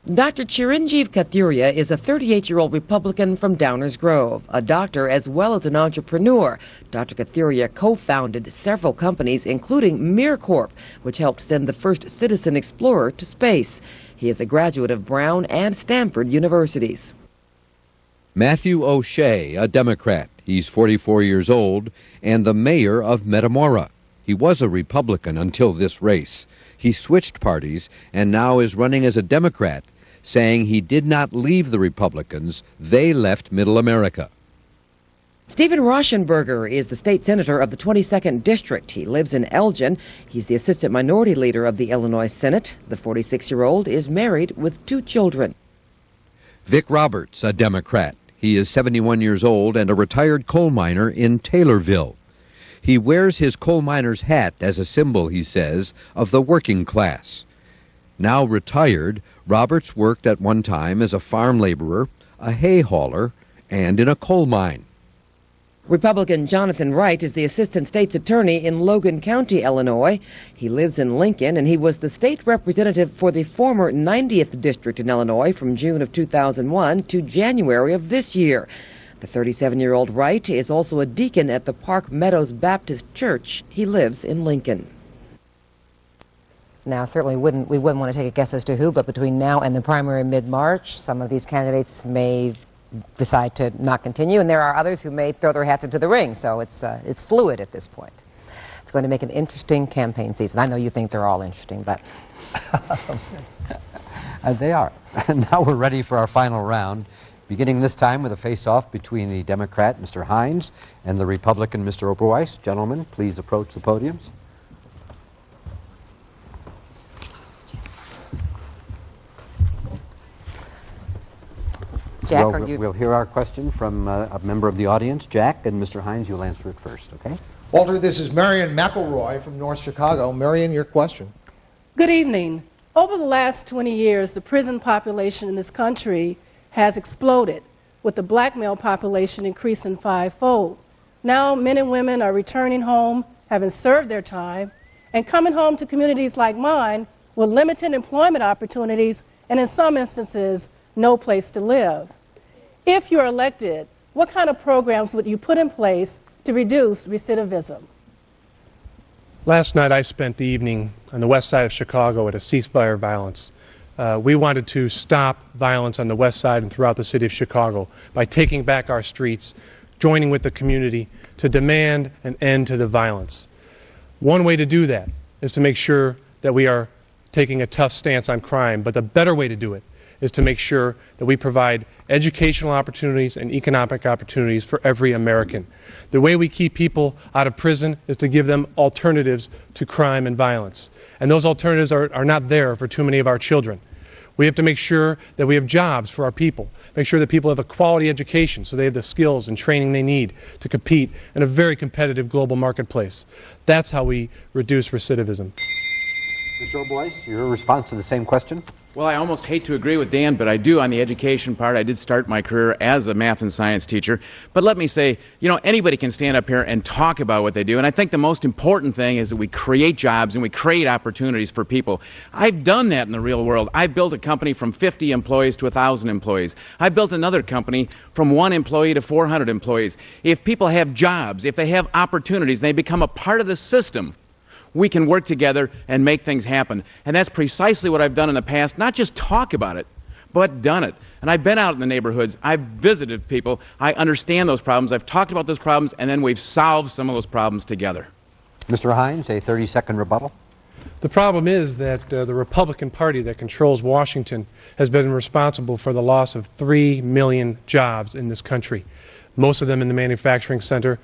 Dr. Chiranjeev Kathuria is a 38-year-old Republican from Downers Grove, a doctor as well as an entrepreneur. Dr. Kathuria co-founded several companies, including MirCorp, which helped send the first citizen explorer to space. He is a graduate of Brown and Stanford universities. Matthew O'Shea, a Democrat. He's 44 years old and the mayor of Metamora. He was a Republican until this race. He switched parties and now is running as a Democrat, saying he did not leave the Republicans, they left Middle America. Stephen Rauschenberger is the state senator of the 22nd District. He lives in Elgin. He's the assistant minority leader of the Illinois Senate. The 46-year-old is married with 2 children. Vic Roberts, a Democrat. He is 71 years old and a retired coal miner in Taylorville. He wears his coal miner's hat as a symbol, he says, of the working class. Now retired, Roberts worked at one time as a farm laborer, a hay hauler, and in a coal mine. Republican Jonathan Wright is the assistant state's attorney in Logan County, Illinois. He lives in Lincoln, and he was the state representative for the former 90th District in Illinois from June of 2001 to January of this year. The 37-year-old Wright is also a deacon at the Park Meadows Baptist Church. He lives in Lincoln. Now, certainly we wouldn't want to take a guess as to who, but between now and the primary mid-March, some of these candidates may decide to not continue, and there are others who may throw their hats into the ring. So it's fluid at this point. It's going to make an interesting campaign season. I know you think they're all interesting, but they are. And now we're ready for our final round, beginning this time with a face-off between the Democrat, Mr. Hynes, and the Republican, Mr. Oberweis. Gentlemen, please approach the podiums. Jack, we'll hear our question from a member of the audience. Jack, and Mr. Hynes, you'll answer it first, okay? Walter, this is Marion McElroy from North Chicago. Marion, your question. Good evening. Over the last 20 years, the prison population in this country has exploded, with the black male population increasing 5-fold. Now men and women are returning home, having served their time, and coming home to communities like mine with limited employment opportunities and, in some instances, no place to live. If you're elected, what kind of programs would you put in place to reduce recidivism? Last night I spent the evening on the west side of Chicago at a ceasefire violence. We wanted to stop violence on the west side and throughout the city of Chicago by taking back our streets, joining with the community to demand an end to the violence. One way to do that is to make sure that we are taking a tough stance on crime, but the better way to do it is to make sure that we provide educational opportunities and economic opportunities for every American. The way we keep people out of prison is to give them alternatives to crime and violence. And those alternatives are not there for too many of our children. We have to make sure that we have jobs for our people, make sure that people have a quality education so they have the skills and training they need to compete in a very competitive global marketplace. That's how we reduce recidivism. Mr. Oberweis, your response to the same question? Well, I almost hate to agree with Dan, but I do on the education part. I did start my career as a math and science teacher. But let me say, anybody can stand up here and talk about what they do. And I think the most important thing is that we create jobs and we create opportunities for people. I've done that in the real world. I've built a company from 50 employees to 1,000 employees. I built another company from 1 employee to 400 employees. If people have jobs, if they have opportunities, they become a part of the system, we can work together and make things happen. And that's precisely what I've done in the past, not just talk about it, but done it. And I've been out in the neighborhoods, I've visited people, I understand those problems, I've talked about those problems, and then we've solved some of those problems together. Mr. Hynes, a 30-second rebuttal. The problem is that the Republican Party that controls Washington has been responsible for the loss of 3 million jobs in this country, most of them in the manufacturing center,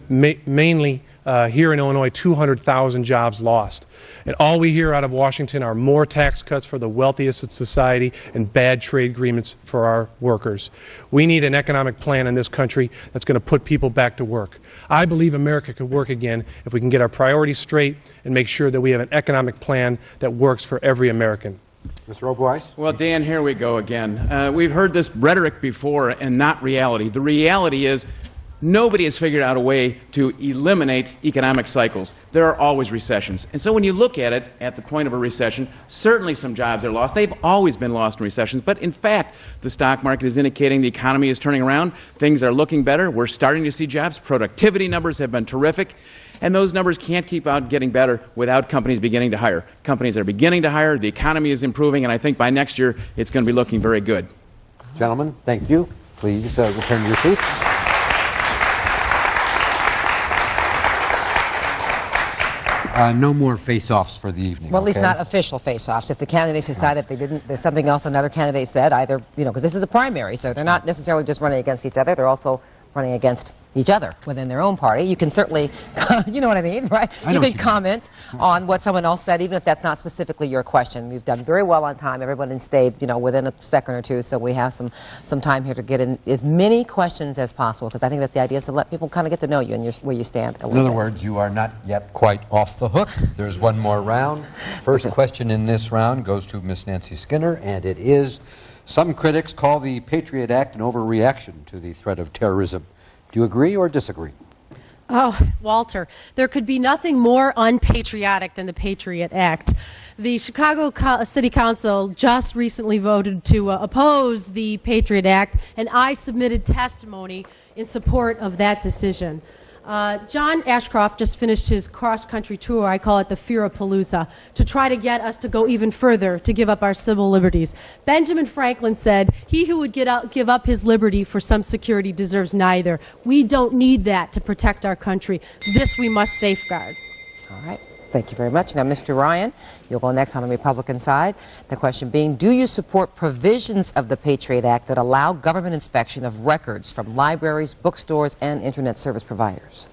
mainly here in Illinois, 200,000 jobs lost. And all we hear out of Washington are more tax cuts for the wealthiest in society and bad trade agreements for our workers. We need an economic plan in this country that's going to put people back to work. I believe America could work again if we can get our priorities straight and make sure that we have an economic plan that works for every American. Mr. Oberweis? Well, Dan, here we go again. We've heard this rhetoric before and not reality. The reality is Nobody has figured out a way to eliminate economic cycles. There are always recessions. And so when you look at it at the point of a recession, certainly some jobs are lost. They've always been lost in recessions. But in fact, the stock market is indicating the economy is turning around. Things are looking better. We're starting to see jobs. Productivity numbers have been terrific. And those numbers can't keep on getting better without companies beginning to hire. Companies are beginning to hire. The economy is improving. And I think by next year, it's going to be looking very good. Gentlemen, thank you. Please return to your seats. No more face-offs for the evening. Well, at least okay? not official face-offs. If the candidates decide that they didn't, there's something else another candidate said, either, because this is a primary, so they're not necessarily just running against each other, they're also running against each other within their own party. You can certainly, you know what I mean, right? You can comment on what someone else said, even if that's not specifically your question. We've done very well on time. Everyone stayed, within a second or two, so we have some time here to get in as many questions as possible, because I think that's the idea, so let people kind of get to know you and where you stand a little bit. In other words, you are not yet quite off the hook. There's one more round. First question in this round goes to Miss Nancy Skinner, and it is, some critics call the Patriot Act an overreaction to the threat of terrorism. Do you agree or disagree? Oh, Walter, there could be nothing more unpatriotic than the Patriot Act. The Chicago City Council just recently voted to oppose the Patriot Act, and I submitted testimony in support of that decision. John Ashcroft just finished his cross-country tour, I call it the Fear-a-Palooza, to try to get us to go even further, to give up our civil liberties. Benjamin Franklin said, "He who would give up his liberty for some security deserves neither." We don't need that to protect our country. This we must safeguard. All right. Thank you very much. Now, Mr. Ryan, you'll go next on the Republican side. The question being, do you support provisions of the Patriot Act that allow government inspection of records from libraries, bookstores, and Internet service providers?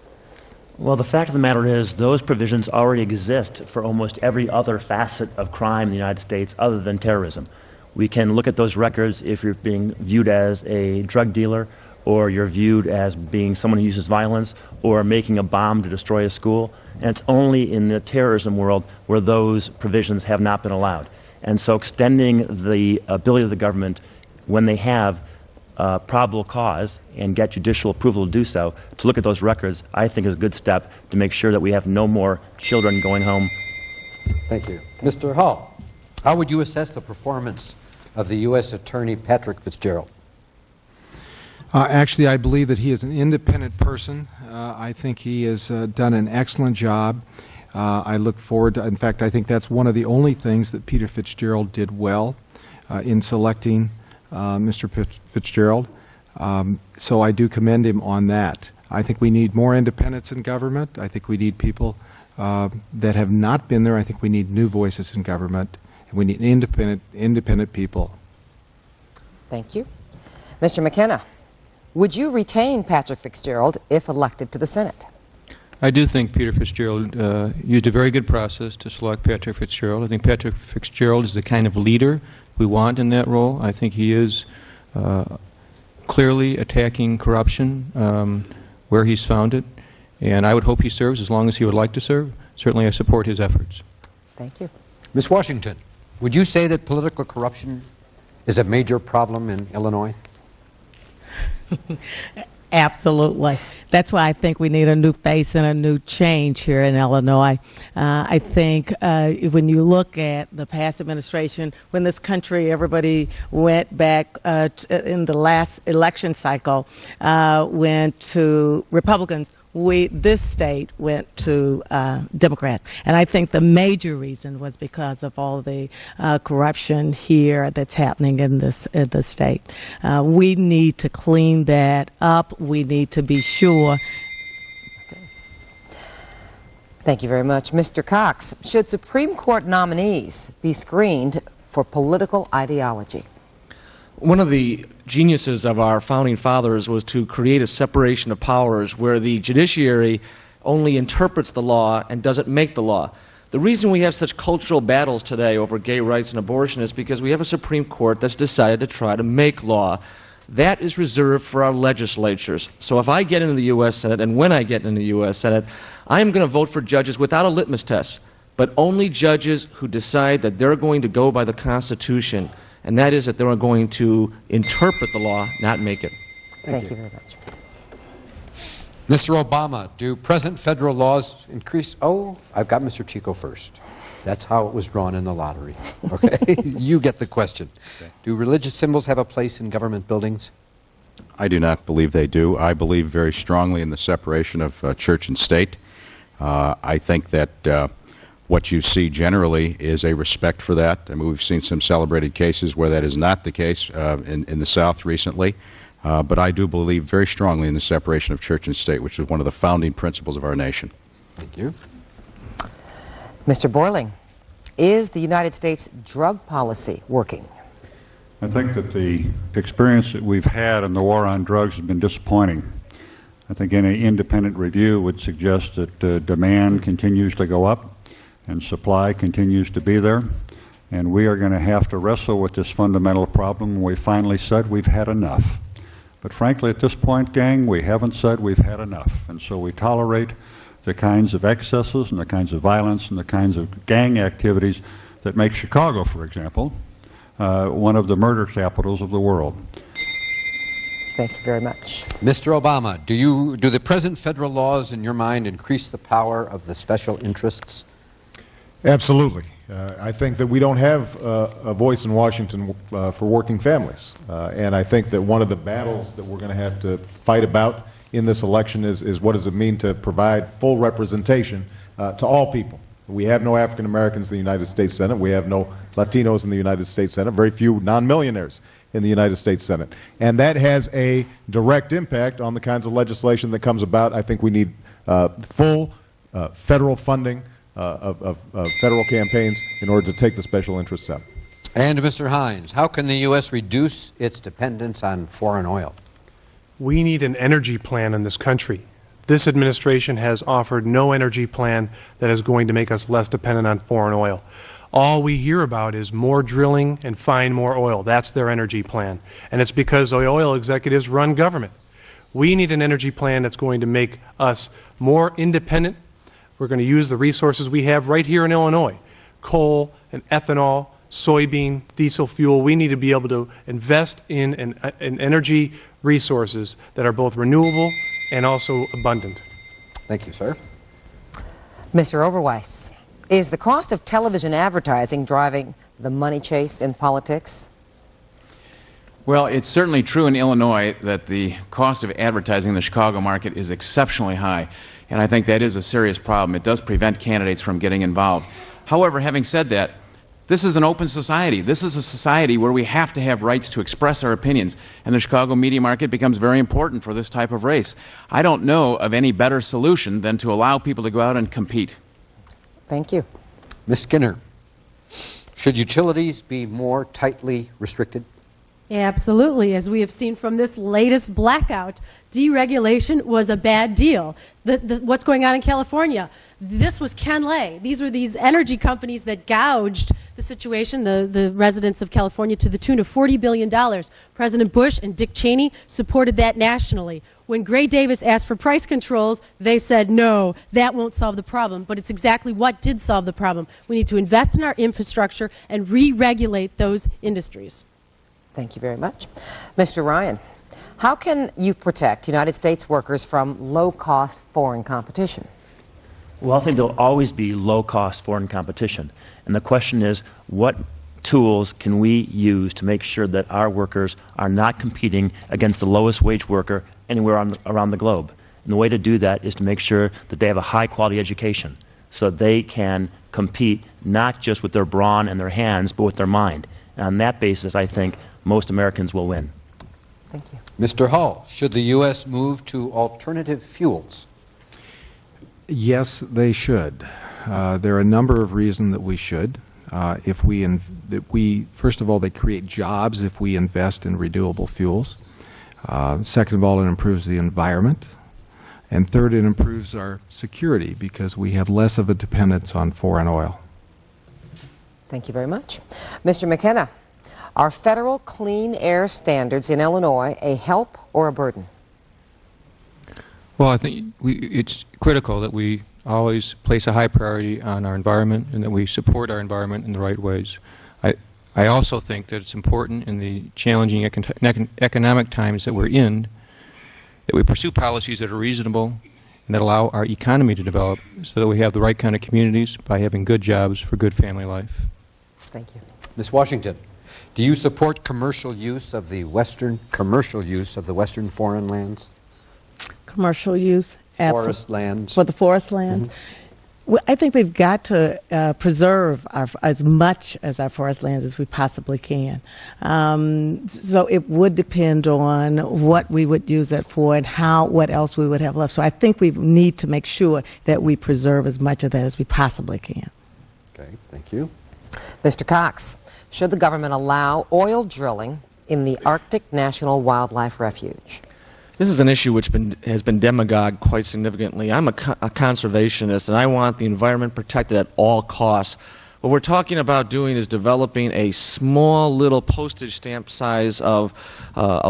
Well, the fact of the matter is those provisions already exist for almost every other facet of crime in the United States other than terrorism. We can look at those records if you're being viewed as a drug dealer, or you're viewed as being someone who uses violence, or making a bomb to destroy a school. And it's only in the terrorism world where those provisions have not been allowed. And so extending the ability of the government, when they have probable cause and get judicial approval to do so, to look at those records, I think is a good step to make sure that we have no more children going home. Thank you. Mr. Hull, how would you assess the performance of the U.S. Attorney Patrick Fitzgerald? Actually, I believe that he is an independent person. I think he has done an excellent job. I look forward to, in fact, I think that's one of the only things that Peter Fitzgerald did well in selecting Mr. Fitzgerald. So I do commend him on that. I think we need more independence in government. I think we need people that have not been there. I think we need new voices in government. And we need independent people. Thank you. Mr. McKenna, would you retain Patrick Fitzgerald if elected to the Senate? I do think Peter Fitzgerald used a very good process to select Patrick Fitzgerald. I think Patrick Fitzgerald is the kind of leader we want in that role. I think he is clearly attacking corruption where he's found it, and I would hope he serves as long as he would like to serve. Certainly I support his efforts. Thank you. Ms. Washington, would you say that political corruption is a major problem in Illinois? Absolutely. That's why I think we need a new face and a new change here in Illinois. I think when you look at the past administration, when this country, everybody went back in the last election cycle, went to Republicans, this state went to Democrats. And I think the major reason was because of all the corruption here that's happening in this state. We need to clean that up. We need to be sure. Thank you very much. Mr. Cox, should Supreme Court nominees be screened for political ideology? One of the geniuses of our founding fathers was to create a separation of powers where the judiciary only interprets the law and doesn't make the law. The reason we have such cultural battles today over gay rights and abortion is because we have a Supreme Court that's decided to try to make law. That is reserved for our legislatures. So if I get into the U.S. Senate, and when I get into the U.S. Senate, I am going to vote for judges without a litmus test, but only judges who decide that they're going to go by the Constitution, and that is that they're going to interpret the law, not make it. Thank you very much. Mr. Obama, do present federal laws increase? Oh, I've got Mr. Chico first. That's how it was drawn in the lottery. Okay, you get the question. Okay. Do religious symbols have a place in government buildings? I do not believe they do. I believe very strongly in the separation of church and state. I think that what you see generally is a respect for that. I mean, we've seen some celebrated cases where that is not the case in the South recently. But I do believe very strongly in the separation of church and state, which is one of the founding principles of our nation. Thank you. Mr. Borling, is the United States drug policy working? I think that the experience that we've had in the war on drugs has been disappointing. I think any independent review would suggest that demand continues to go up and supply continues to be there. And we are going to have to wrestle with this fundamental problem. We finally said we've had enough. But frankly, at this point, gang, we haven't said we've had enough. And so we tolerate the kinds of excesses and the kinds of violence and the kinds of gang activities that make Chicago, for example, one of the murder capitals of the world. Thank you very much. Mr. Obama, do the present federal laws, in your mind, increase the power of the special interests? Absolutely. I think that we don't have a voice in Washington for working families. And I think that one of the battles that we're going to have to fight about in this election is what does it mean to provide full representation to all people. We have no African Americans in the United States Senate. We have no Latinos in the United States Senate. Very few non-millionaires in the United States Senate. And that has a direct impact on the kinds of legislation that comes about. I think we need full federal funding of federal campaigns in order to take the special interests out. And Mr. Hynes, how can the U.S. reduce its dependence on foreign oil? We need an energy plan in this country. This administration has offered no energy plan that is going to make us less dependent on foreign oil. All we hear about is more drilling and find more oil. That's their energy plan. And it's because the oil executives run government. We need an energy plan that's going to make us more independent. We're going to use the resources we have right here in Illinois, coal and ethanol, soybean, diesel fuel. We need to be able to invest in energy resources that are both renewable and also abundant. Thank you, sir. Mr. Oberweis, is the cost of television advertising driving the money chase in politics? Well, it's certainly true in Illinois that the cost of advertising in the Chicago market is exceptionally high, and I think that is a serious problem. It does prevent candidates from getting involved. However, having said that, this is an open society. This is a society where we have to have rights to express our opinions, and the Chicago media market becomes very important for this type of race. I don't know of any better solution than to allow people to go out and compete. Thank you. Ms. Skinner, should utilities be more tightly restricted? Absolutely. As we have seen from this latest blackout, deregulation was a bad deal. What's going on in California? This was Ken Lay. These were these energy companies that gouged the situation, the residents of California, to the tune of $40 billion. President Bush and Dick Cheney supported that nationally. When Gray Davis asked for price controls, they said, no, that won't solve the problem. But it's exactly what did solve the problem. We need to invest in our infrastructure and re-regulate those industries. Thank you very much. Mr. Ryan, how can you protect United States workers from low-cost foreign competition? Well, I think there'll always be low-cost foreign competition. And the question is, what tools can we use to make sure that our workers are not competing against the lowest wage worker anywhere around the globe? And the way to do that is to make sure that they have a high-quality education so they can compete not just with their brawn and their hands, but with their mind. And on that basis, I think most Americans will win. Thank you. Mr. Hull, should the U.S. move to alternative fuels? Yes, they should. There are a number of reasons that we should. First of all, they create jobs if we invest in renewable fuels. Second of all, it improves the environment. And third, it improves our security because we have less of a dependence on foreign oil. Thank you very much. Mr. McKenna, are federal clean air standards in Illinois a help or a burden? Well, I think it's critical that we always place a high priority on our environment and that we support our environment in the right ways. I also think that it's important in the challenging economic times that we're in that we pursue policies that are reasonable and that allow our economy to develop so that we have the right kind of communities by having good jobs for good family life. Thank you. Ms. Washington, do you support commercial use of the Western foreign lands? Commercial use? Forest lands? For the forest lands? Well, I think we've got to preserve as much as our forest lands as we possibly can. So it would depend on what we would use that for and what else we would have left. So I think we need to make sure that we preserve as much of that as we possibly can. Okay, thank you. Mr. Cox, should the government allow oil drilling in the Arctic National Wildlife Refuge? This is an issue which has been demagogued quite significantly. I'm a conservationist, and I want the environment protected at all costs. What we're talking about doing is developing a small little postage stamp size of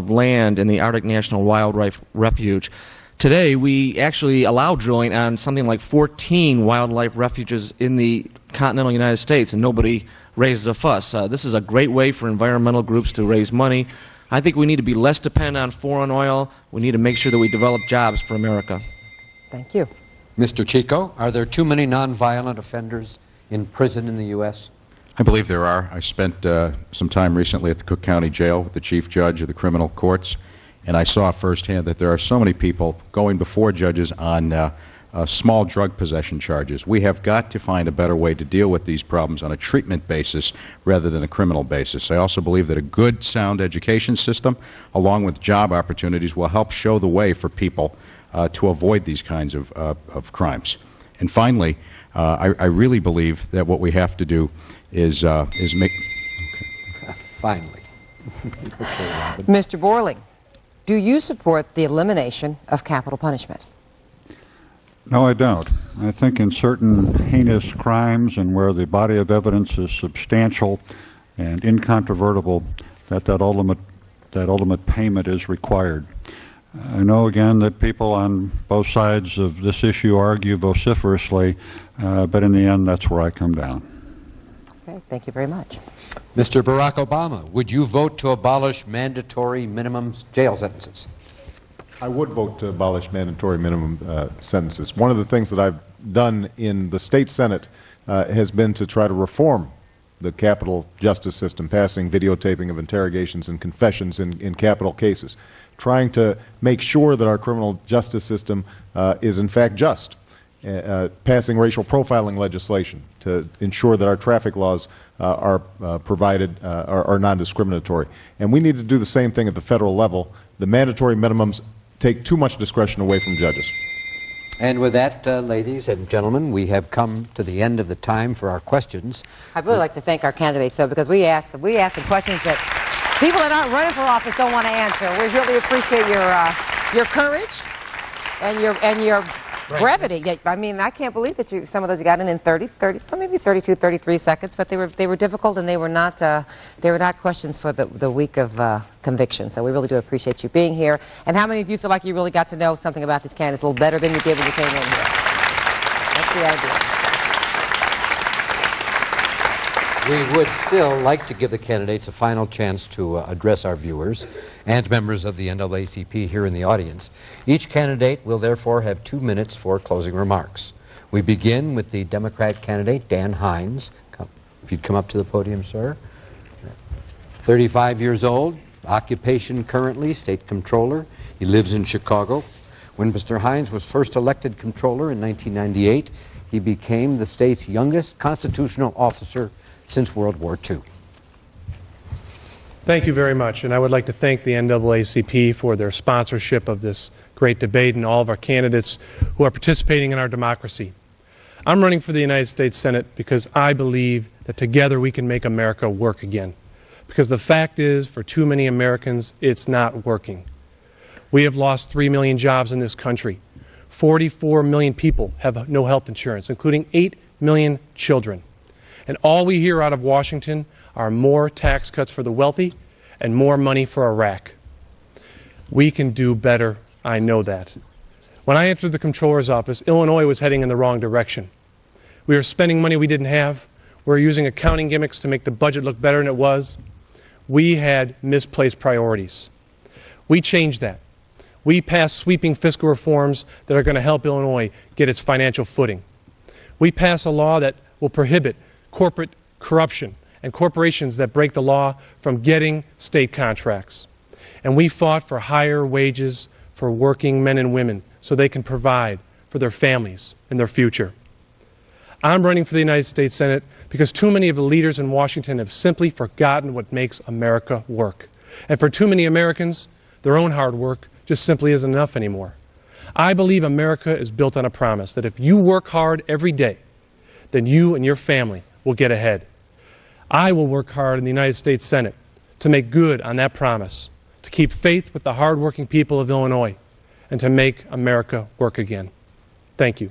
land in the Arctic National Wildlife Refuge. Today, we actually allow drilling on something like 14 wildlife refuges in the continental United States, and nobody raises a fuss. This is a great way for environmental groups to raise money. I think we need to be less dependent on foreign oil. We need to make sure that we develop jobs for America. Thank you. Mr. Chico, are there too many nonviolent offenders in prison in the U.S.? I believe there are. I spent some time recently at the Cook County Jail with the chief judge of the criminal courts, and I saw firsthand that there are so many people going before judges on small drug possession charges. We have got to find a better way to deal with these problems on a treatment basis rather than a criminal basis. I also believe that a good, sound education system, along with job opportunities, will help show the way for people to avoid these kinds of crimes. And finally, I really believe that what we have to do is make... Okay. Finally. Mr. Borling, do you support the elimination of capital punishment? No, I don't. I think in certain heinous crimes and where the body of evidence is substantial and incontrovertible, that ultimate payment is required. I know, again, that people on both sides of this issue argue vociferously, but in the end, that's where I come down. Okay, thank you very much. Mr. Barack Obama, would you vote to abolish mandatory minimum jail sentences? I would vote to abolish mandatory minimum sentences. One of the things that I've done in the state Senate has been to try to reform the capital justice system, passing videotaping of interrogations and confessions in capital cases, trying to make sure that our criminal justice system is in fact just, passing racial profiling legislation to ensure that our traffic laws are non-discriminatory. And we need to do the same thing at the federal level. The mandatory minimums take too much discretion away from judges. And with that, ladies and gentlemen, we have come to the end of the time for our questions. I'd really like to thank our candidates, though, because we asked some questions that people that aren't running for office don't want to answer. We really appreciate your courage and your brevity. I mean, I can't believe that some of those you got in 30, some maybe 32, 33 seconds, but they were difficult, and they were not questions for the week of conviction. So we really do appreciate you being here. And how many of you feel like you really got to know something about these candidates a little better than you did when you came in here? That's the idea. We would still like to give the candidates a final chance to address our viewers and members of the NAACP here in the audience. Each candidate will therefore have 2 minutes for closing remarks. We begin with the Democrat candidate, Dan Hynes. If you'd come up to the podium, sir. 35 years old, occupation currently state comptroller. He lives in Chicago. When Mr. Hynes was first elected comptroller in 1998, he became the state's youngest constitutional officer since World War II. Thank you very much, and I would like to thank the NAACP for their sponsorship of this great debate and all of our candidates who are participating in our democracy. I'm running for the United States Senate because I believe that together we can make America work again. Because the fact is, for too many Americans, it's not working. We have lost 3 million jobs in this country. 44 million people have no health insurance, including 8 million children. And all we hear out of Washington are more tax cuts for the wealthy and more money for Iraq. We can do better, I know that. When I entered the comptroller's office, Illinois was heading in the wrong direction. We were spending money we didn't have. We were using accounting gimmicks to make the budget look better than it was. We had misplaced priorities. We changed that. We passed sweeping fiscal reforms that are going to help Illinois get its financial footing. We passed a law that will prohibit corporate corruption and corporations that break the law from getting state contracts. And we fought for higher wages for working men and women so they can provide for their families and their future. I'm running for the United States Senate because too many of the leaders in Washington have simply forgotten what makes America work. And for too many Americans, their own hard work just simply isn't enough anymore. I believe America is built on a promise that if you work hard every day, then you and your family will get ahead. I will work hard in the United States Senate to make good on that promise, to keep faith with the hardworking people of Illinois, and to make America work again. Thank you.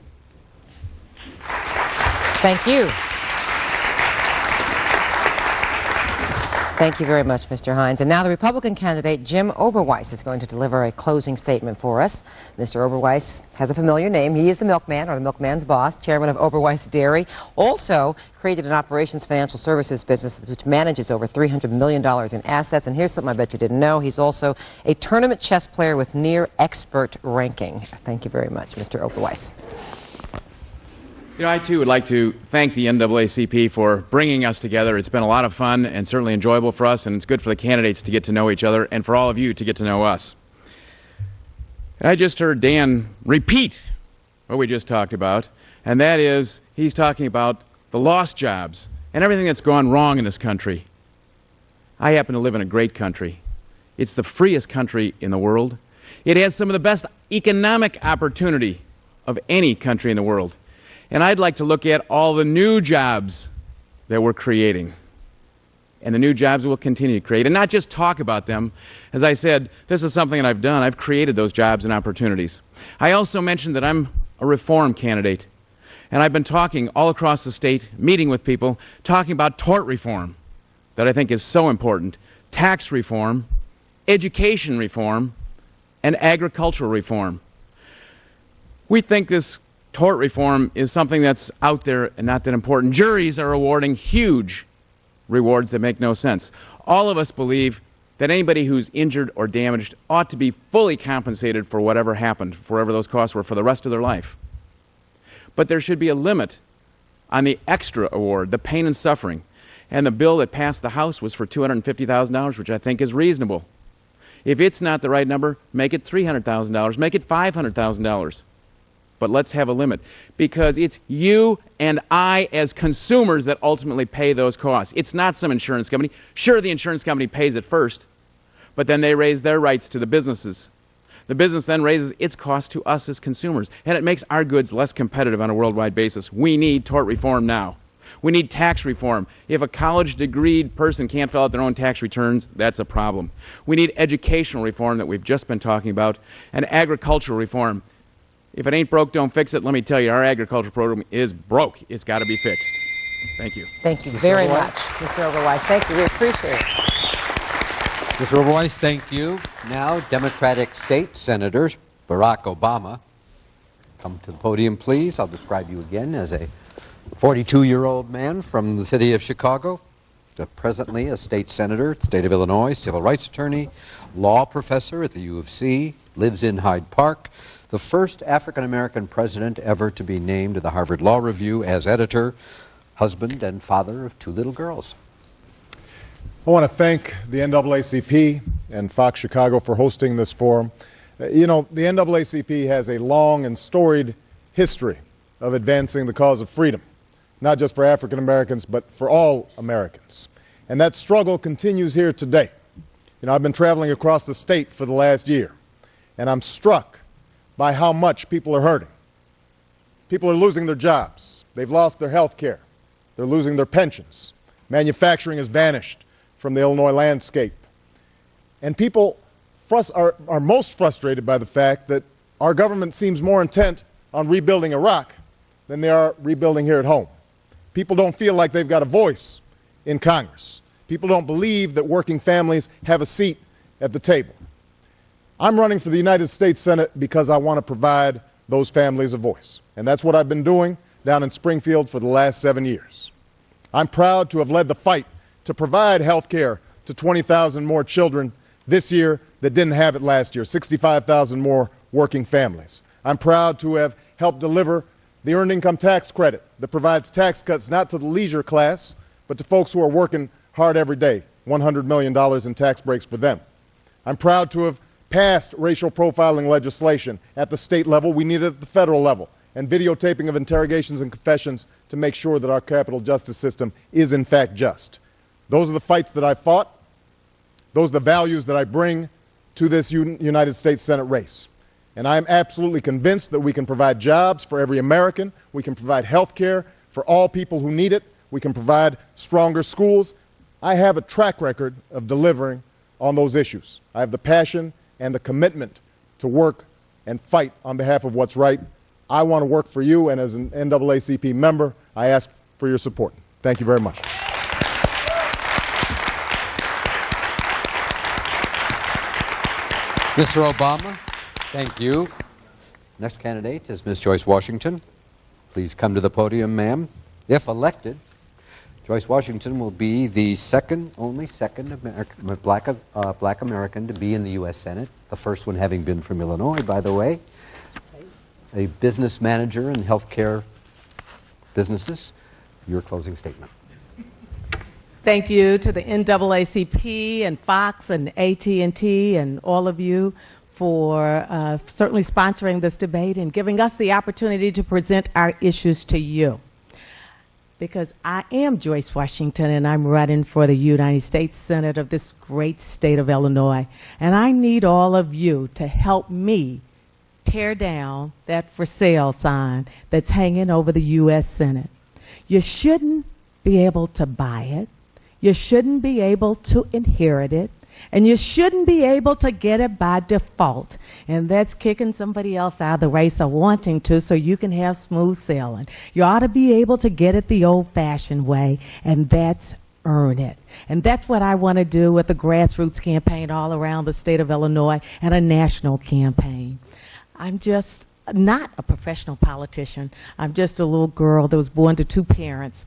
Thank you. Thank you very much, Mr. Hynes. And now the Republican candidate, Jim Oberweis, is going to deliver a closing statement for us. Mr. Oberweis has a familiar name. He is the milkman, or the milkman's boss, chairman of Oberweis Dairy. Also created an operations financial services business which manages over $300 million in assets. And here's something I bet you didn't know. He's also a tournament chess player with near expert ranking. Thank you very much, Mr. Oberweis. You know, I too would like to thank the NAACP for bringing us together. It's been a lot of fun and certainly enjoyable for us, and it's good for the candidates to get to know each other and for all of you to get to know us. I just heard Dan repeat what we just talked about, and that is he's talking about the lost jobs and everything that's gone wrong in this country. I happen to live in a great country. It's the freest country in the world. It has some of the best economic opportunity of any country in the world. And I'd like to look at all the new jobs that we're creating. And the new jobs we'll continue to create. And not just talk about them. As I said, this is something that I've done. I've created those jobs and opportunities. I also mentioned that I'm a reform candidate. And I've been talking all across the state, meeting with people, talking about tort reform that I think is so important, tax reform, education reform, and agricultural reform. We think this tort reform is something that's out there and not that important. Juries are awarding huge rewards that make no sense. All of us believe that anybody who's injured or damaged ought to be fully compensated for whatever happened, for whatever those costs were, for the rest of their life. But there should be a limit on the extra award, the pain and suffering. And the bill that passed the House was for $250,000, which I think is reasonable. If it's not the right number, make it $300,000, make it $500,000. But let's have a limit, because it's you and I as consumers that ultimately pay those costs. It's not some insurance company. Sure, the insurance company pays it first, but then they raise their rights to the businesses. The business then raises its cost to us as consumers, and it makes our goods less competitive on a worldwide basis. We need tort reform now. We need tax reform. If a college-degreed person can't fill out their own tax returns, that's a problem. We need educational reform that we've just been talking about, and agricultural reform. If it ain't broke, don't fix it. Let me tell you, our agriculture program is broke. It's got to be fixed. Thank you. Thank you very much, Mr. Oberweis. Thank you. We appreciate it. Mr. Oberweis, thank you. Now, Democratic State Senator Barack Obama. Come to the podium, please. I'll describe you again as a 42-year-old man from the city of Chicago, presently a state senator, state of Illinois, civil rights attorney, law professor at the U of C, lives in Hyde Park, the first African-American president ever to be named to the Harvard Law Review as editor, husband and father of 2 little girls. I want to thank the NAACP and Fox Chicago for hosting this forum. You know, the NAACP has a long and storied history of advancing the cause of freedom, not just for African Americans, but for all Americans. And that struggle continues here today. You know, I've been traveling across the state for the last year, and I'm struck by how much people are hurting. People are losing their jobs. They've lost their health care. They're losing their pensions. Manufacturing has vanished from the Illinois landscape. And people are most frustrated by the fact that our government seems more intent on rebuilding Iraq than they are rebuilding here at home. People don't feel like they've got a voice in Congress. People don't believe that working families have a seat at the table. I'm running for the United States Senate because I want to provide those families a voice. And that's what I've been doing down in Springfield for the last 7 years. I'm proud to have led the fight to provide health care to 20,000 more children this year that didn't have it last year, 65,000 more working families. I'm proud to have helped deliver the Earned Income Tax Credit that provides tax cuts not to the leisure class, but to folks who are working hard every day, $100 million in tax breaks for them. I'm proud to have passed racial profiling legislation at the state level. We need it at the federal level, and videotaping of interrogations and confessions to make sure that our criminal justice system is in fact just. Those are the fights that I fought. Those are the values that I bring to this United States Senate race. And I am absolutely convinced that we can provide jobs for every American. We can provide health care for all people who need it. We can provide stronger schools. I have a track record of delivering on those issues. I have the passion and the commitment to work and fight on behalf of what's right. I want to work for you, and as an NAACP member, I ask for your support. Thank you very much. Mr. Obama, thank you. Next candidate is Ms. Joyce Washington. Please come to the podium, ma'am. If elected, Joyce Washington will be the only second black American to be in the U.S. Senate, the first one having been from Illinois, by the way. A business manager in healthcare businesses. Your closing statement. Thank you to the NAACP and Fox and AT&T and all of you for certainly sponsoring this debate and giving us the opportunity to present our issues to you. Because I am Joyce Washington, and I'm running for the United States Senate of this great state of Illinois. And I need all of you to help me tear down that for sale sign that's hanging over the U.S. Senate. You shouldn't be able to buy it. You shouldn't be able to inherit it. And you shouldn't be able to get it by default. And that's kicking somebody else out of the race or wanting to so you can have smooth sailing. You ought to be able to get it the old-fashioned way, and that's earn it. And that's what I want to do with the grassroots campaign all around the state of Illinois and a national campaign. I'm just not a professional politician. I'm just a little girl that was born to two parents.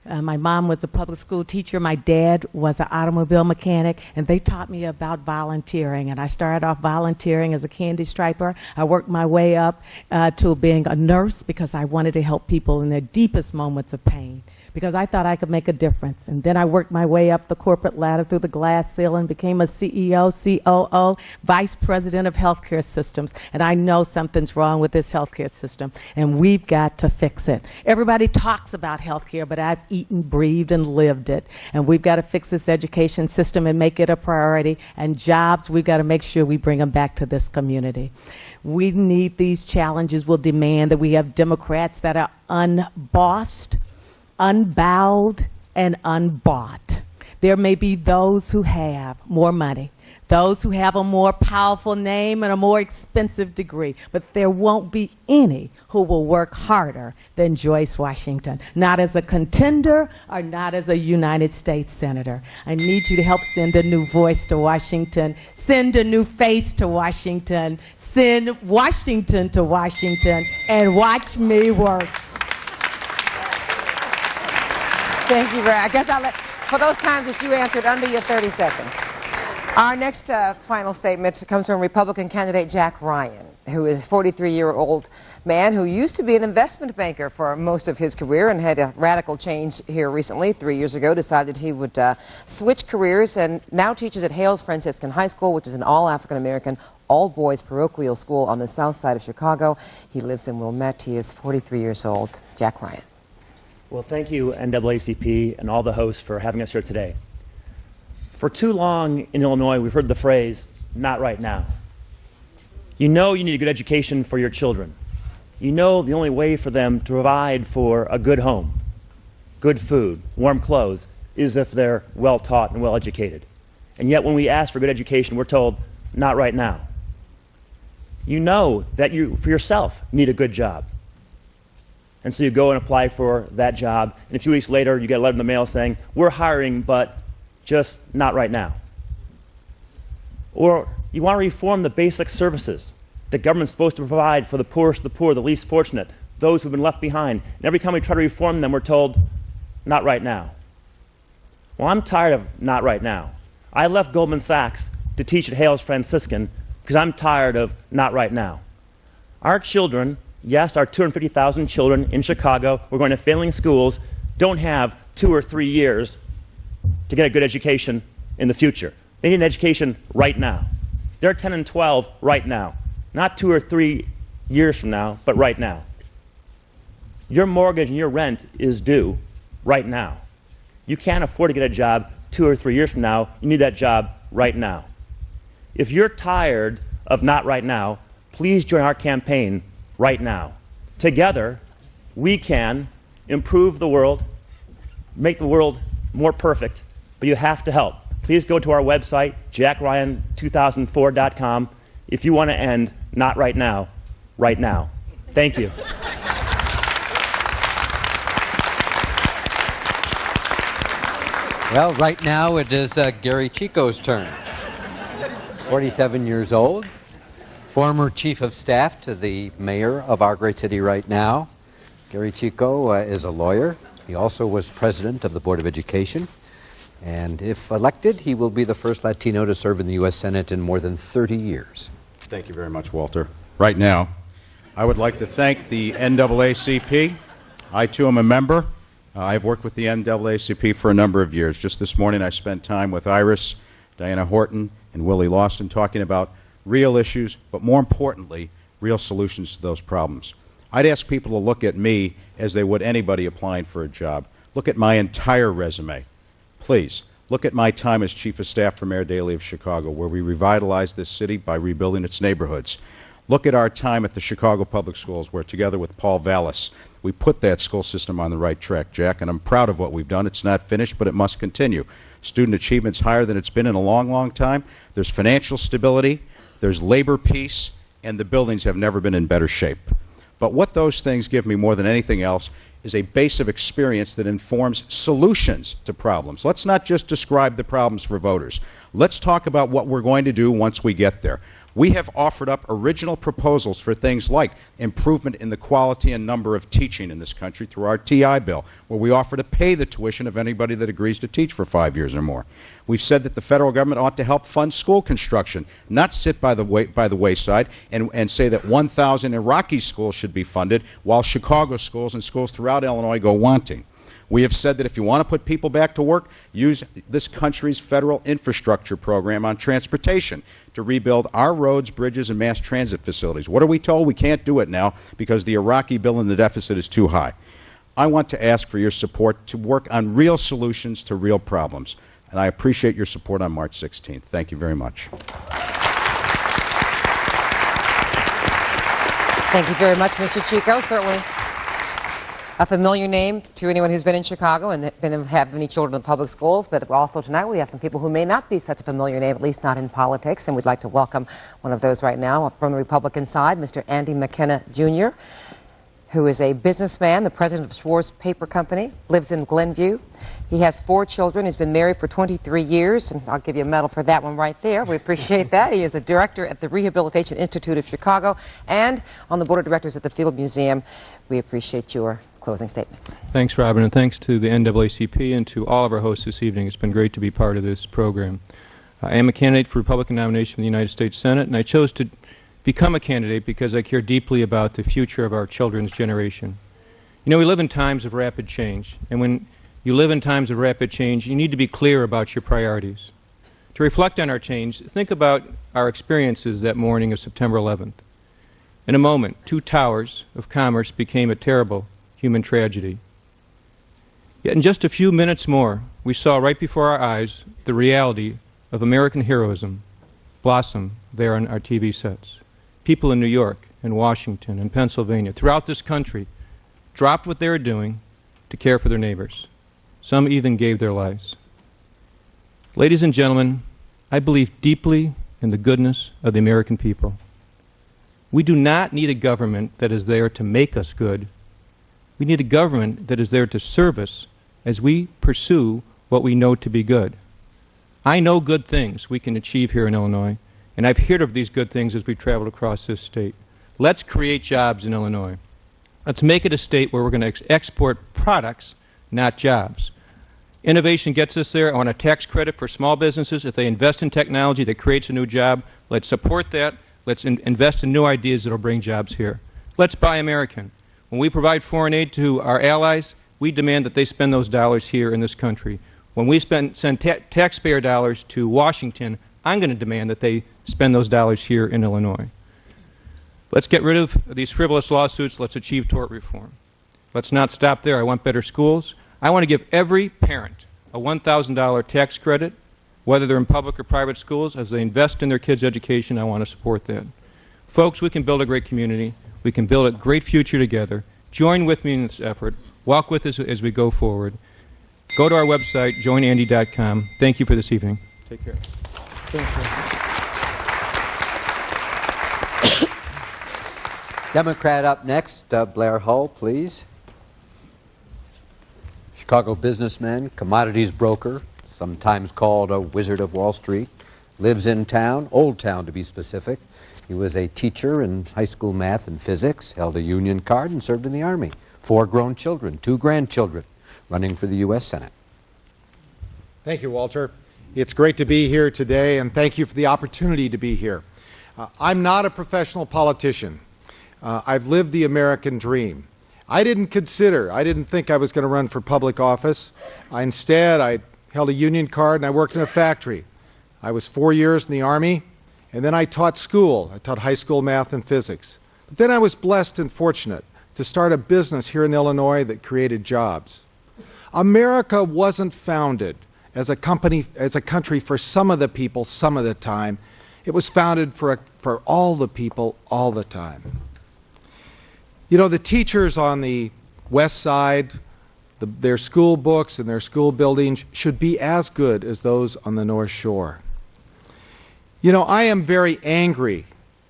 My mom was a public school teacher. My dad was an automobile mechanic, and they taught me about volunteering. And I started off volunteering as a candy striper. I worked my way up to being a nurse because I wanted to help people in their deepest moments of pain, because I thought I could make a difference. And then I worked my way up the corporate ladder through the glass ceiling, became a CEO, COO, Vice President of Healthcare Systems. And I know something's wrong with this healthcare system, and we've got to fix it. Everybody talks about healthcare, but I've eaten, breathed, and lived it. And we've got to fix this education system and make it a priority. And jobs, we've got to make sure we bring them back to this community. We need these challenges. Will demand that we have Democrats that are unbossed, unbowed, and unbought. There may be those who have more money, those who have a more powerful name and a more expensive degree, but there won't be any who will work harder than Joyce Washington, not as a contender or not as a United States Senator. I need you to help send a new voice to Washington, send a new face to Washington, send Washington to Washington, and watch me work. Thank you, Ray. I guess I'll let, for those times that you answered under your 30 seconds. Our next final statement comes from Republican candidate Jack Ryan, who is a 43-year-old man who used to be an investment banker for most of his career and had a radical change here recently. 3 years ago, decided he would switch careers and now teaches at Hales Franciscan High School, which is an all-African-American, all-boys parochial school on the south side of Chicago. He lives in Wilmette. He is 43 years old. Jack Ryan. Well, thank you, NAACP, and all the hosts for having us here today. For too long in Illinois, we've heard the phrase, not right now. You know you need a good education for your children. You know the only way for them to provide for a good home, good food, warm clothes, is if they're well taught and well educated. And yet when we ask for good education, we're told, not right now. You know that you, for yourself, need a good job. And so you go and apply for that job, and a few weeks later you get a letter in the mail saying, we're hiring, but just not right now. Or you want to reform the basic services that government's supposed to provide for the poorest of the poor, the least fortunate, those who've been left behind. And every time we try to reform them, we're told, not right now. Well, I'm tired of not right now. I left Goldman Sachs to to teach at Hales Franciscan because I'm tired of not right now. Our children, yes, our 250,000 children in Chicago, we're going to failing schools, don't have 2 or 3 years to get a good education in the future. They need an education right now. They're 10 and 12 right now. Not 2 or 3 years from now, but right now. Your mortgage and your rent is due right now. You can't afford to get a job 2 or 3 years from now. You need that job right now. If you're tired of not right now, please join our campaign right now. Together, we can improve the world, make the world more perfect, but you have to help. Please go to our website, jackryan2004.com, if you want to end not right now, right now. Thank you. Well, right now it is Gery Chico's turn. 47 years old, former chief of staff to the mayor of our great city right now. Gery Chico is a lawyer. He also was president of the Board of Education. And if elected, he will be the first Latino to serve in the U.S. Senate in more than 30 years. Thank you very much, Walter. Right now, I would like to thank the NAACP. I, too, am a member. I've worked with the NAACP for a number of years. Just this morning, I spent time with Iris, Diana Horton, and Willie Lawson talking about real issues, but more importantly, real solutions to those problems. I'd ask people to look at me as they would anybody applying for a job. Look at my entire resume. Please, look at my time as Chief of Staff for Mayor Daley of Chicago, where we revitalized this city by rebuilding its neighborhoods. Look at our time at the Chicago Public Schools, where together with Paul Vallis, we put that school system on the right track, Jack, and I'm proud of what we've done. It's not finished, but it must continue. Student achievement's higher than it's been in a long, long time. There's financial stability, there's labor peace, and the buildings have never been in better shape. But what those things give me more than anything else is a base of experience that informs solutions to problems. Let's not just describe the problems for voters. Let's talk about what we're going to do once we get there. We have offered up original proposals for things like improvement in the quality and number of teaching in this country through our TI bill, where we offer to pay the tuition of anybody that agrees to teach for 5 years or more. We've said that the federal government ought to help fund school construction, not sit by the wayside and say that 1,000 Iraqi schools should be funded while Chicago schools and schools throughout Illinois go wanting. We have said that if you want to put people back to work, use this country's federal infrastructure program on transportation to rebuild our roads, bridges, and mass transit facilities. What are we told? We can't do it now because the Iraqi bill and the deficit is too high. I want to ask for your support to work on real solutions to real problems. And I appreciate your support on March 16th. Thank you very much. Thank you very much, Mr. Chico. Certainly a familiar name to anyone who's been in Chicago and have many children in public schools, but also tonight we have some people who may not be such a familiar name, at least not in politics, and we'd like to welcome one of those right now from the Republican side, Mr. Andy McKenna, Jr., who is a businessman, the president of Schwartz Paper Company, lives in Glenview. He has 4 children. He's been married for 23 years, and I'll give you a medal for that one right there. We appreciate that. He is a director at the Rehabilitation Institute of Chicago and on the board of directors at the Field Museum. We appreciate your closing statements. Thanks, Robin, and thanks to the NAACP and to all of our hosts this evening. It's been great to be part of this program. I am a candidate for Republican nomination for the United States Senate, and I chose to become a candidate because I care deeply about the future of our children's generation. You know, we live in times of rapid change, and when you live in times of rapid change, you need to be clear about your priorities. To reflect on our change, think about our experiences that morning of September 11th. In a moment, 2 towers of commerce became a terrible human tragedy. Yet in just a few minutes more, we saw right before our eyes the reality of American heroism blossom there on our TV sets. People in New York and Washington and Pennsylvania, throughout this country, dropped what they were doing to care for their neighbors. Some even gave their lives. Ladies and gentlemen, I believe deeply in the goodness of the American people. We do not need a government that is there to make us good. We need a government that is there to serve us as we pursue what we know to be good. I know good things we can achieve here in Illinois, and I've heard of these good things as we traveled across this state. Let's create jobs in Illinois. Let's make it a state where we're going to export products, not jobs. Innovation gets us there. I want a tax credit for small businesses. If they invest in technology that creates a new job, let's support that. Let's invest in new ideas that will bring jobs here. Let's buy American. When we provide foreign aid to our allies, we demand that they spend those dollars here in this country. When we send taxpayer dollars to Washington, I'm going to demand that they spend those dollars here in Illinois. Let's get rid of these frivolous lawsuits. Let's achieve tort reform. Let's not stop there. I want better schools. I want to give every parent a $1,000 tax credit, whether they're in public or private schools. As they invest in their kids' education, I want to support that. Folks, we can build a great community. We can build a great future together. Join with me in this effort. Walk with us as we go forward. Go to our website, joinandy.com. Thank you for this evening. Take care. Democrat up next, Blair Hull, please. Chicago businessman, commodities broker, sometimes called a wizard of Wall Street, lives in town, Old Town to be specific. He was a teacher in high school math and physics, held a union card, and served in the Army. 4 grown children, 2 grandchildren, running for the U.S. Senate. Thank you, Walter. It's great to be here today, and thank you for the opportunity to be here. I'm not a professional politician. I've lived the American dream. I didn't think I was going to run for public office. Instead, I held a union card and I worked in a factory. I was 4 years in the Army, and then I taught school. I taught high school math and physics. But then I was blessed and fortunate to start a business here in Illinois that created jobs. America wasn't founded as a country for some of the people some of the time. It was founded for all the people all the time. You know, the teachers on the west side, their school books and their school buildings should be as good as those on the North Shore. You know, I am very angry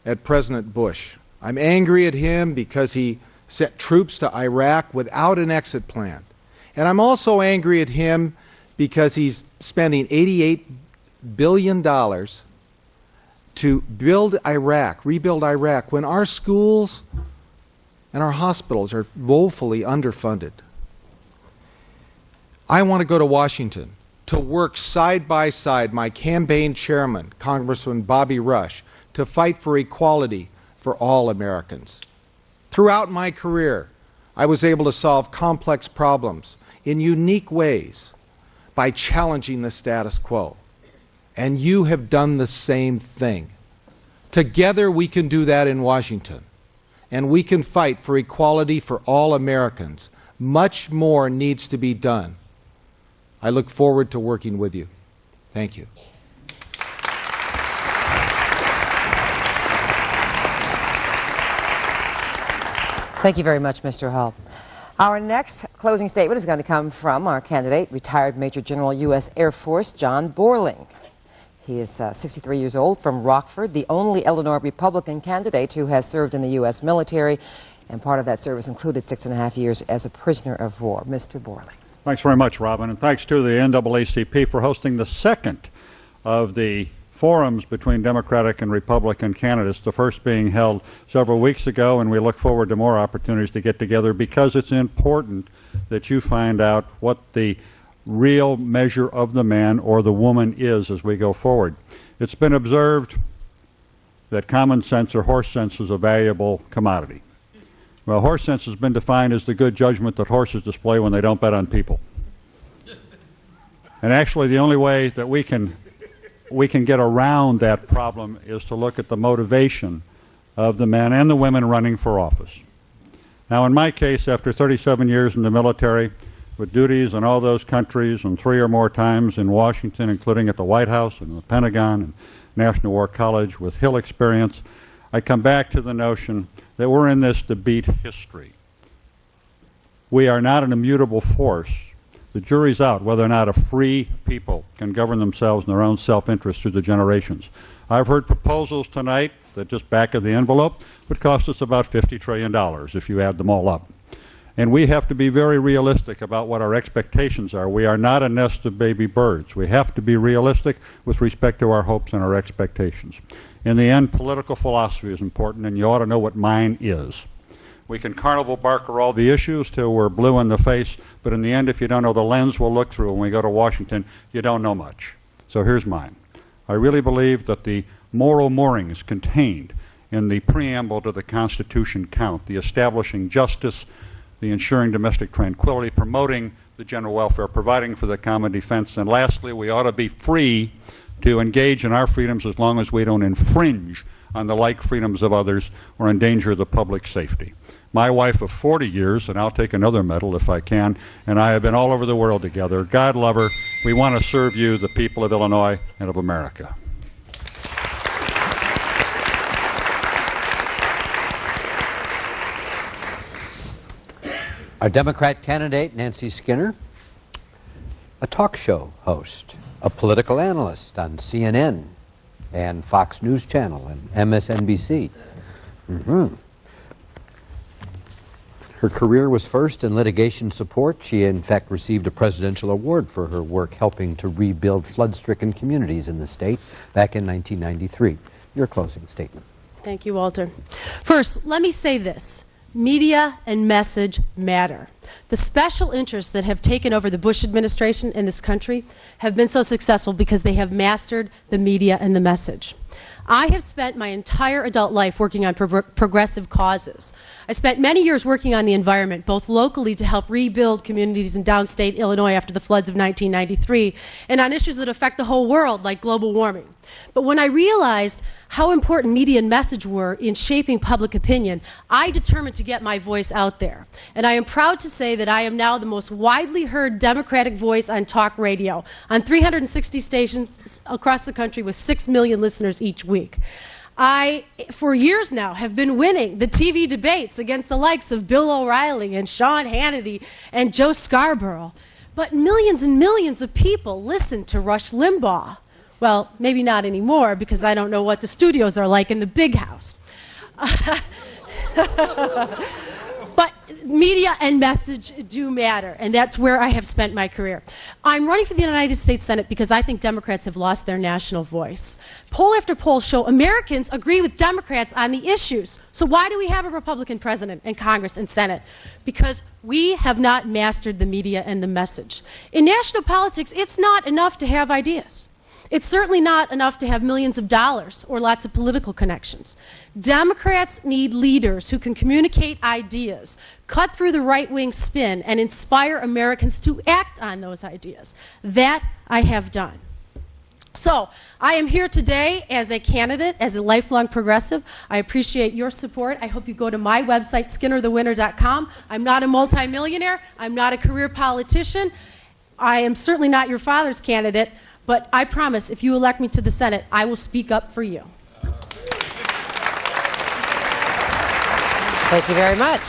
at President Bush. I'm angry at him because he sent troops to Iraq without an exit plan. And I'm also angry at him because he's spending $88 billion to rebuild Iraq, when our schools and our hospitals are woefully underfunded. I want to go to Washington to work side by side my campaign chairman, Congressman Bobby Rush, to fight for equality for all Americans. Throughout my career, I was able to solve complex problems in unique ways by challenging the status quo. And you have done the same thing. Together we can do that in Washington. And we can fight for equality for all Americans. Much more needs to be done. I look forward to working with you. Thank you. Thank you very much, Mr. Hull. Our next closing statement is going to come from our candidate, retired Major General U.S. Air Force John Borling. He is 63 years old, from Rockford, the only Illinois Republican candidate who has served in the U.S. military, and part of that service included 6.5 years as a prisoner of war. Mr. Borling. Thanks very much, Robin, and thanks to the NAACP for hosting the second of the forums between Democratic and Republican candidates, the first being held several weeks ago, and we look forward to more opportunities to get together because it's important that you find out what the real measure of the man or the woman is as we go forward. It's been observed that common sense or horse sense is a valuable commodity. Well, horse sense has been defined as the good judgment that horses display when they don't bet on people. And actually the only way that we can get around that problem is to look at the motivation of the men and the women running for office. Now, in my case, after 37 years in the military, with duties in all those countries and 3 or more times in Washington, including at the White House and the Pentagon and National War College, with Hill experience, I come back to the notion that we're in this to beat history. We are not an immutable force. The jury's out whether or not a free people can govern themselves in their own self-interest through the generations. I've heard proposals tonight that just back of the envelope would cost us about $50 trillion if you add them all up. And we have to be very realistic about what our expectations are. We are not a nest of baby birds. We have to be realistic with respect to our hopes and our expectations. In the end, political philosophy is important, and you ought to know what mine is. We can carnival barker all the issues till we're blue in the face, but in the end, if you don't know the lens we'll look through when we go to Washington, you don't know much. So here's mine. I really believe that the moral moorings contained in the preamble to the Constitution count, the establishing justice, the ensuring domestic tranquility, promoting the general welfare, providing for the common defense, and lastly, we ought to be free to engage in our freedoms as long as we don't infringe on the like freedoms of others or endanger the public safety. My wife of 40 years, and I'll take another medal if I can, and I have been all over the world together. God love her. We want to serve you, the people of Illinois and of America. Our Democrat candidate, Nancy Skinner, a talk show host, a political analyst on CNN and Fox News Channel and MSNBC. Her career was first in litigation support. She, in fact, received a presidential award for her work helping to rebuild flood-stricken communities in the state back in 1993. Your closing statement. Thank you, Walter. First, let me say this. Media and message matter. The special interests that have taken over the Bush administration in this country have been so successful because they have mastered the media and the message. I have spent my entire adult life working on progressive causes. I spent many years working on the environment, both locally to help rebuild communities in downstate Illinois after the floods of 1993, and on issues that affect the whole world, like global warming. But when I realized how important media and message were in shaping public opinion, I determined to get my voice out there. And I am proud to say that I am now the most widely heard Democratic voice on talk radio, on 360 stations across the country with 6 million listeners each week. I, for years now, have been winning the TV debates against the likes of Bill O'Reilly and Sean Hannity and Joe Scarborough. But millions and millions of people listen to Rush Limbaugh. Well, maybe not anymore, because I don't know what the studios are like in the big house. But media and message do matter, and that's where I have spent my career. I'm running for the United States Senate because I think Democrats have lost their national voice. Poll after poll show Americans agree with Democrats on the issues. So why do we have a Republican president in Congress and Senate? Because we have not mastered the media and the message. In national politics, it's not enough to have ideas. It's certainly not enough to have millions of dollars or lots of political connections. Democrats need leaders who can communicate ideas, cut through the right-wing spin, and inspire Americans to act on those ideas. That I have done. So, I am here today as a candidate, as a lifelong progressive. I appreciate your support. I hope you go to my website, skinnerthewinner.com. I'm not a multimillionaire. I'm not a career politician. I am certainly not your father's candidate. But I promise, if you elect me to the Senate, I will speak up for you. Thank you very much.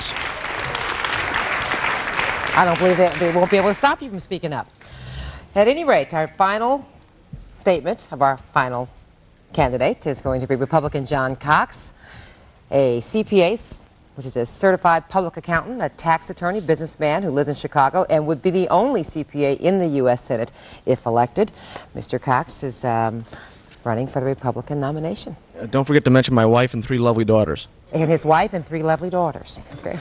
I don't believe they won't be able to stop you from speaking up. At any rate, our final statement of our final candidate is going to be Republican John Cox, a CPA, which is a certified public accountant, a tax attorney, businessman who lives in Chicago, and would be the only CPA in the U.S. Senate if elected. Mr. Cox is running for the Republican nomination. Don't forget to mention my wife and 3 lovely daughters. And his wife and 3 lovely daughters. Okay.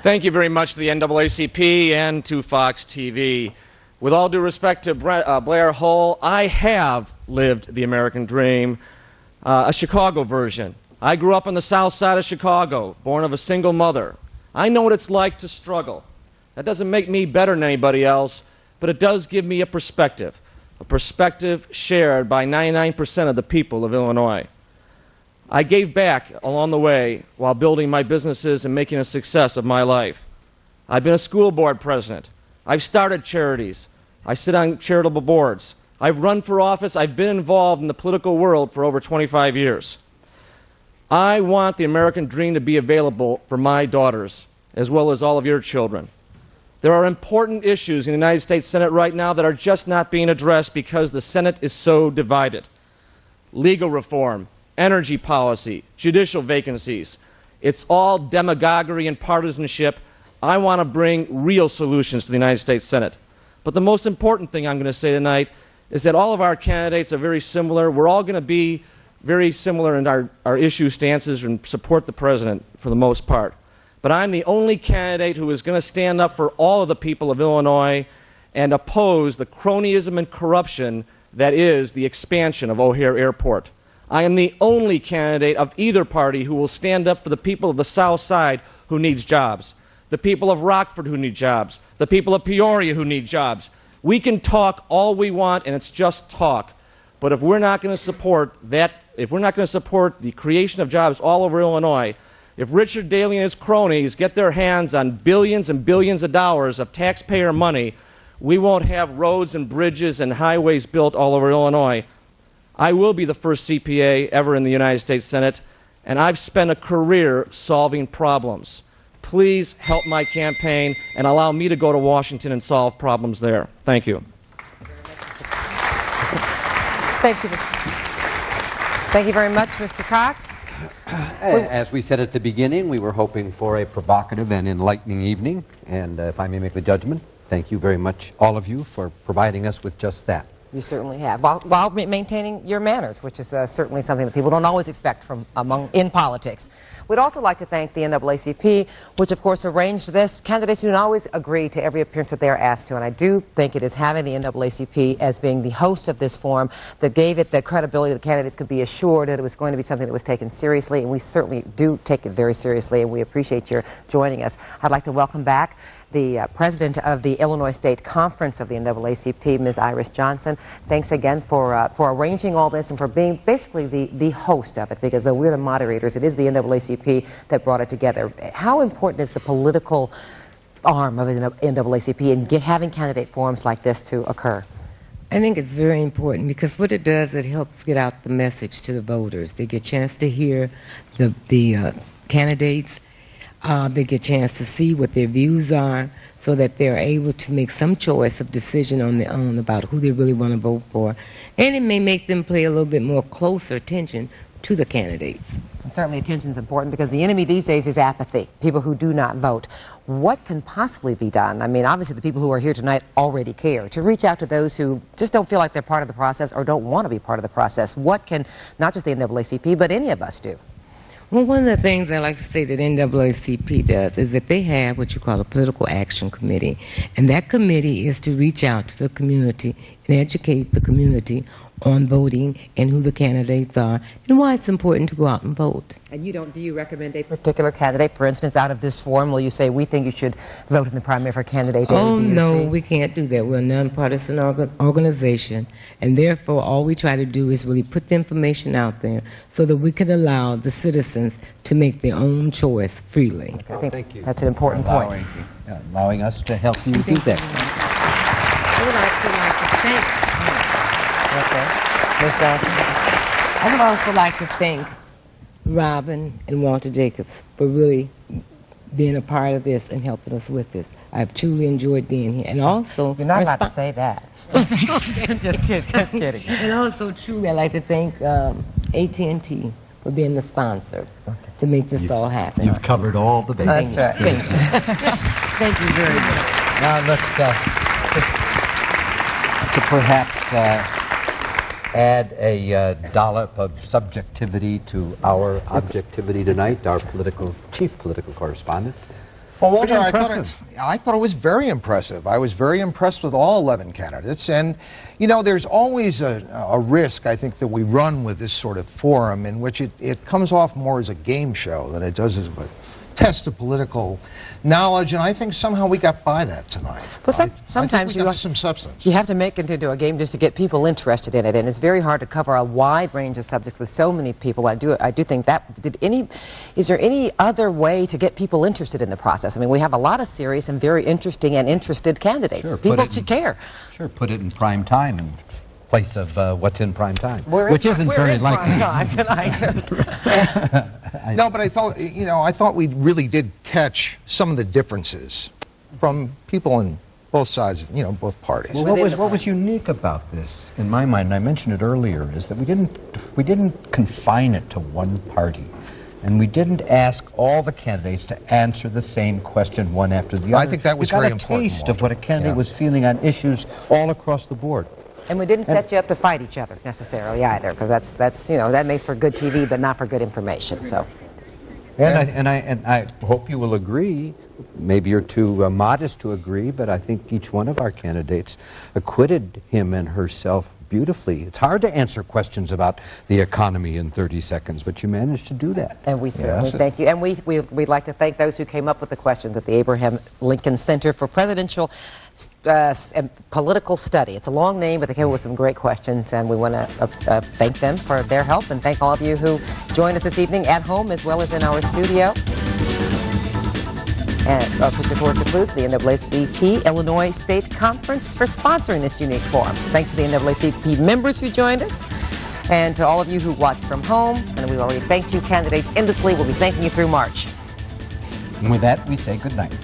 Thank you very much to the NAACP and to Fox TV. With all due respect to Blair Hull, I have lived the American dream, a Chicago version. I grew up on the south side of Chicago, born of a single mother. I know what it's like to struggle. That doesn't make me better than anybody else, but it does give me a perspective shared by 99% of the people of Illinois. I gave back along the way while building my businesses and making a success of my life. I've been a school board president. I've started charities. I sit on charitable boards. I've run for office. I've been involved in the political world for over 25 years. I want the American dream to be available for my daughters, as well as all of your children. There are important issues in the United States Senate right now that are just not being addressed because the Senate is so divided. Legal reform, energy policy, judicial vacancies. It's all demagoguery and partisanship. I want to bring real solutions to the United States Senate. But the most important thing I'm going to say tonight is that all of our candidates are very similar. We're all going to be very similar in our issue stances and support the president for the most part. but I'm the only candidate who is going to stand up for all of the people of Illinois and oppose the cronyism and corruption that is the expansion of O'Hare Airport. I am the only candidate of either party who will stand up for the people of the South Side who needs jobs, the people of Rockford who need jobs, the people of Peoria who need jobs. We can talk all we want, and it's just talk. But if we're not going to support that, if we're not going to support the creation of jobs all over Illinois, if Richard Daley and his cronies get their hands on billions and billions of dollars of taxpayer money, we won't have roads and bridges and highways built all over Illinois. I will be the first CPA ever in the United States Senate, and I've spent a career solving problems. Please help my campaign and allow me to go to Washington and solve problems there. Thank you. Thank you. Thank you very much, Mr. Cox. As we said at the beginning, we were hoping for a provocative and enlightening evening, and if I may make the judgment, thank you very much, all of you, for providing us with just that. You certainly have, while maintaining your manners, which is certainly something that people don't always expect from in politics. We'd also like to thank the NAACP, which of course arranged this. Candidates don't always agree to every appearance that they are asked to, and I do think it is having the NAACP as being the host of this forum that gave it the credibility that candidates could be assured that it was going to be something that was taken seriously, and we certainly do take it very seriously, and we appreciate your joining us. I'd like to welcome back the president of the Illinois State Conference of the NAACP, Ms. Iris Johnson. Thanks again for arranging all this and for being basically the host of it, because though we're the moderators, it is the NAACP that brought it together. How important is the political arm of the NAACP in having candidate forums like this to occur? I think it's very important because what it does, it helps get out the message to the voters. They get a chance to hear the candidates. They get a chance to see what their views are so that they're able to make some choice of decision on their own about who they really want to vote for. And it may make them pay a little bit more closer attention to the candidates. And certainly attention is important because the enemy these days is apathy, people who do not vote. What can possibly be done? I mean, obviously the people who are here tonight already care. To reach out to those who just don't feel like they're part of the process or don't want to be part of the process, what can not just the NAACP but any of us do? Well, one of the things I like to say that NAACP does is that they have what you call a political action committee. And that committee is to reach out to the community and educate the community on voting and who the candidates are and why it's important to go out and vote. And do you recommend a particular candidate? For instance, out of this forum, will you say, we think you should vote in the primary for candidate A, Oh, B, or no, C? we can't do that. We're a nonpartisan organization, and therefore all we try to do is really put the information out there so that we can allow the citizens to make their own choice freely. I think thank you. That's an important point. Allowing us to help you do that. I would like to thank Ms. Johnson. I would also like to thank Robin and Walter Jacobs for really being a part of this and helping us with this. I've truly enjoyed being here. And also... You're not allowed to say that. Just kidding. And also, truly, I'd like to thank AT&T for being the sponsor to make this all happen. You've covered all the bases. That's right. Thank you. Thank you very much. Now let's to perhaps add a dollop of subjectivity to our objectivity tonight, our chief political correspondent. Well, Walter, Pretty I thought it was very impressive. I was very impressed with all 11 candidates. And, you know, there's always a risk, I think, that we run with this sort of forum in which it comes off more as a game show than it does as a test of political knowledge, and I think somehow we got by that tonight. Well, sometimes we got some substance. You have to make it into a game just to get people interested in it, and it's very hard to cover a wide range of subjects with so many people. I do think that. Is there any other way to get people interested in the process? I mean, we have a lot of serious and very interesting and interested candidates. Sure, people should care. Sure, put it in prime time in place of what's in prime time, We're isn't very likely. Prime time tonight. No, but I thought we really did catch some of the differences from people in both sides, both parties. Well, what was unique about this, in my mind, and I mentioned it earlier, is that we didn't confine it to one party, and we didn't ask all the candidates to answer the same question one after the other. I think that was very important. We got a taste of what a candidate was feeling on issues all across the board. And we didn't set you up to fight each other necessarily either, because that makes for good TV, but not for good information. So. And I hope you will agree. Maybe you're too modest to agree, but I think each one of our candidates acquitted him and herself beautifully. It's hard to answer questions about the economy in 30 seconds, but you managed to do that. And we certainly thank you. And we'd like to thank those who came up with the questions at the Abraham Lincoln Center for Presidential and Political Study. It's a long name, but they came up with some great questions, and we want to thank them for their help and thank all of you who joined us this evening at home as well as in our studio. And which of course includes the NAACP Illinois State Conference for sponsoring this unique forum. Thanks to the NAACP members who joined us, and to all of you who watched from home. And we've already thanked you, candidates endlessly. We'll be thanking you through March. And with that, we say good night.